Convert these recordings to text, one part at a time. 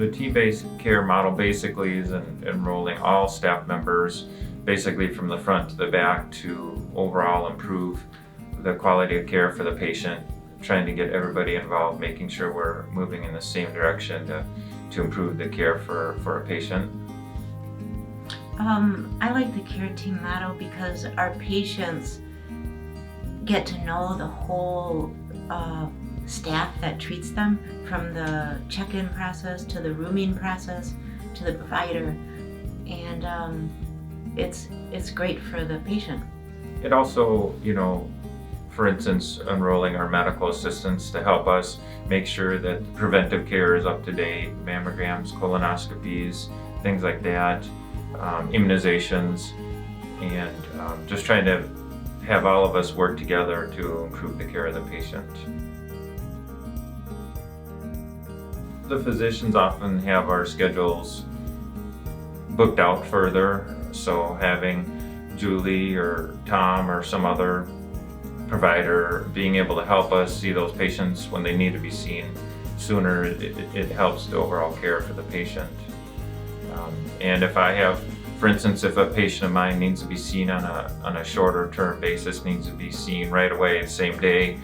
The team-based care model basically is enrolling all staff members, basically from the front to the back, to overall improve the quality of care for the patient, trying to get everybody involved, making sure we're moving in the same direction to improve the care for a patient. I like the care team model because our patients get to know the whole staff that treats them, from the check-in process to the rooming process to the provider, and it's great for the patient. It also, for instance, enrolling our medical assistants to help us make sure that preventive care is up to date, mammograms, colonoscopies, things like that, immunizations, and just trying to have all of us work together to improve the care of the patient. The physicians often have our schedules booked out further, so having Julie or Tom or some other provider being able to help us see those patients when they need to be seen sooner, it helps the overall care for the patient. And if I have, for instance, if a patient of mine needs to be seen on a shorter term basis, needs to be seen right away, the same day,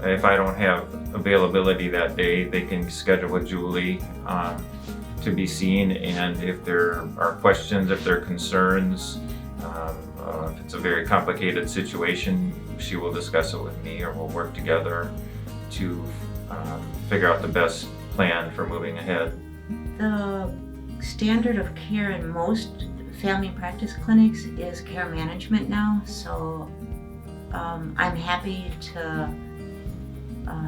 if I don't have availability that day, they can schedule with Julie to be seen, and if there are questions, if there are concerns, if it's a very complicated situation, she will discuss it with me, or we'll work together to figure out the best plan for moving ahead. The standard of care in most family practice clinics is care management now, so I'm happy to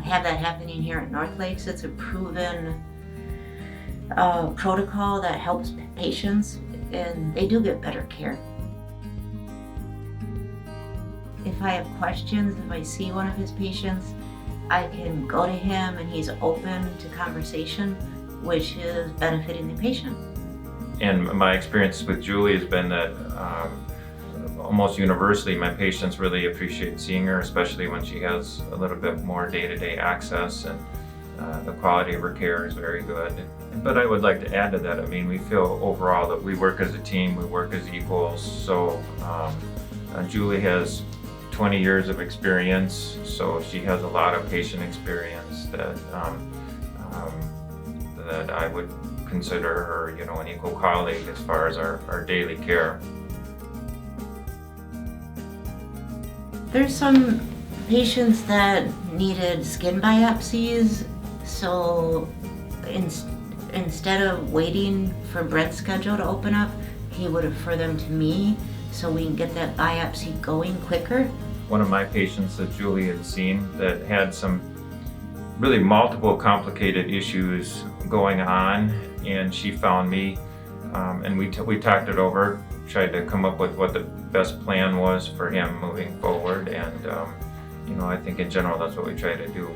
have that happening here at NorthLakes. It's a proven protocol that helps patients, and they do get better care. If I have questions, if I see one of his patients, I can go to him and he's open to conversation, which is benefiting the patient. And my experience with Julie has been that almost universally my patients really appreciate seeing her, especially when she has a little bit more day-to-day access, and the quality of her care is very good. But I would like to add to that, we feel overall that we work as a team, we work as equals. So Julie has 20 years of experience, so she has a lot of patient experience that I would consider her, an equal colleague as far as our daily care. There's some patients that needed skin biopsies, so instead of waiting for Brent's schedule to open up, he would refer them to me so we can get that biopsy going quicker. One of my patients that Julie had seen that had some really multiple complicated issues going on, and she found me, and we talked it over, tried to come up with what the best plan was for him moving forward, and I think in general that's what we try to do.